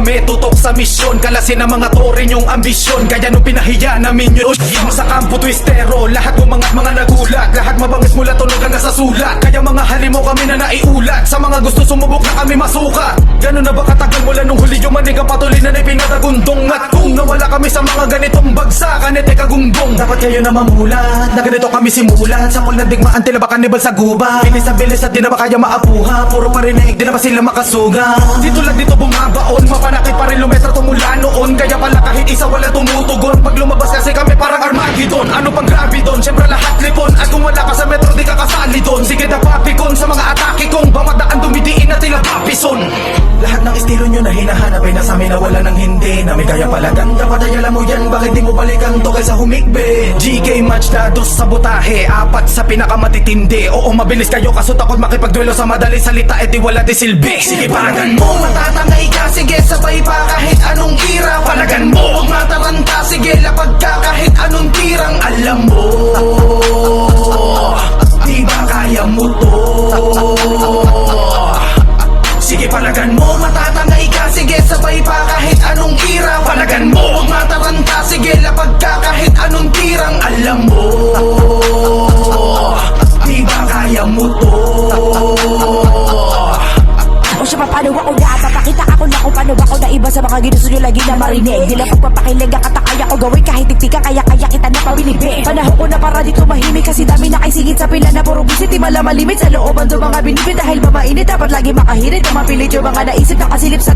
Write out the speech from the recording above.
kami tutok sa misyon. Kalasin ang mga torin yung ambisyon, kaya nung pinahiya namin yun. Himo sa kampo twistero, lahat umangat mga nagulat. Lahat mabangis mula tunog hanggang sa sulat. Kaya mga halimo kami na naiulat, sa mga gusto sumubok na kami masukat. Ganun na ba katagal mula nung huli yung manig ang patuloy na pinatagundong. At kung nawala kami sa mga ganitong bagsakan, ete kagunggong. Dapat kayo na mamulat, na ganito kami simulat. Sa na digmaan, tila ba kanibal sa guba. Bilis na bilis at di na ba kaya maapuha. Puro parinig, di na ba sila makasuga. Dito lang dito bumabaon, mapanakit pa rin lumetro tumula noon. Kaya pala kahit isa wala tumutugon. Pag lumabas kasi kami parang Armageddon. Ano pang grabe doon, syempre lahat lipon. At kung wala ka sa metro, di ka kasali doon. Sige na papikon sa mga atake kong bamadaan dumidiin na tila papison. Lahat ng estilo nyo na hinahanap ay nasa amin na wala ng hindi. Na may kaya pala ganda, patayala mo yan. Bakit di mo balikan to kaysa humigbe? GK match na dos sa butahe, apat sa pinakamatitindi. Oo, mabilis kayo kaso takot makipagduelo sa madali salita, edi wala di silbi. Sige, palagan mo, matatangay ka. Sige, sabay pa kahit anong tira. Palagan mo, huwag mataranta. Sige, lapag ka kahit anong tirang. Alam mo, di ba kaya mo to? Sige, palagan mo, matatangay ka. Sige, sabay pa kahit anong tira. Palagan mo, huwag mataranta. Sige, lapag ka kahit anong tirang. Alam mo, di ba kaya mo to? O siya, paano ako napapakita ako na kung paano ako na iba sa mga ginusto nyo lagi na marinig. Di lang pagpapakilig ang katakaya ko gawin kahit tiktika, kaya kita na pawilibig. Panahon ko na para dito mahimik kasi dami na kaisingit sa pila na puro bisit. Di malamalimit sa looban do mga binibid dahil mamainit. Dapat lagi makahirit kung mapilit yung mga naisip na kasilip sa